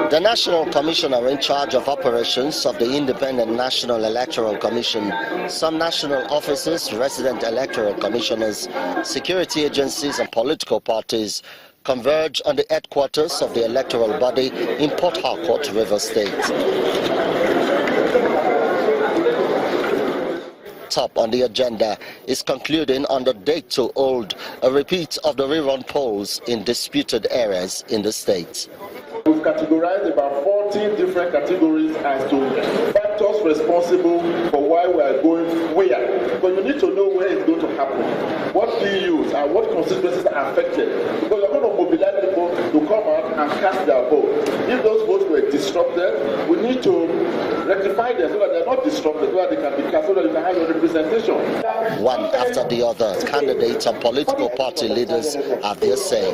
The National Commissioner in charge of operations of the Independent National Electoral Commission, some national officers, resident electoral commissioners, security agencies and political parties converge on the headquarters of the electoral body in Port Harcourt, Rivers State. Top on the agenda is concluding on the date to hold a repeat of the rerun polls in disputed areas in the state. We've categorized about 14 different categories as to factors responsible for why we are going where. Because you need to know where it's going to happen, what PUs and what constituencies are affected. Because you're going to mobilize people to come out and cast their vote. If those votes were disrupted, we need to rectify them so that they're not disrupted, so that they can be cast, so that you can have your representation. One after the other, candidates and political party leaders have their say.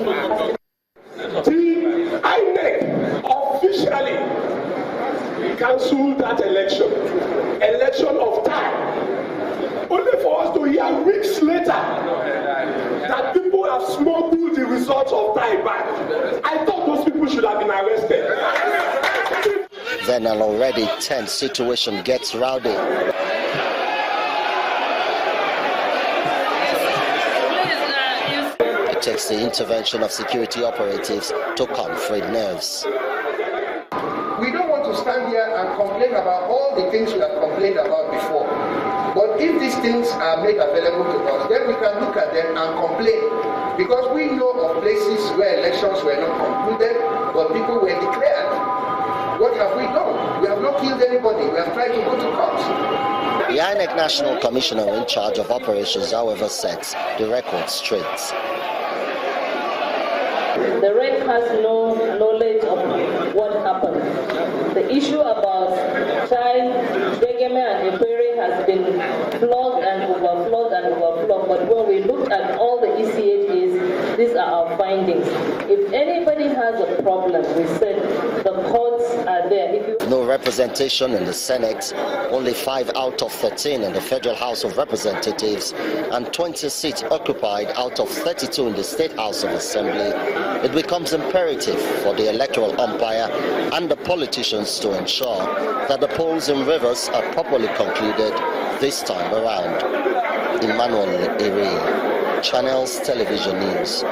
The INEC officially cancelled that election of time, only for us to hear weeks later that people have smuggled the results of time back. I thought those people should have been arrested. Then an already tense situation gets rowdy. It takes the intervention of security operatives to calm frayed nerves. We don't want to stand here and complain about all the things we have complained about before. But if these things are made available to us, then we can look at them and complain. Because we know of places where elections were not concluded, but people were declared. What have we done? We have not killed anybody. We have tried to go to court. The INEC National Commissioner in charge of operations, however, sets the record straight. The REC has no knowledge of what happened. The issue about child Degeme and Epere has been flogged and overflogged and overflogged. But when we looked at all the ECHAs, these are our findings. If anybody has a problem, we said the courts are there. No representation in the Senate, only 5 out of 13 in the Federal House of Representatives, and 20 seats occupied out of 32 in the State House of Assembly. It becomes imperative for the electoral umpire and the politicians to ensure that the polls in Rivers are properly concluded this time around. Emmanuel Ere, Channels Television News.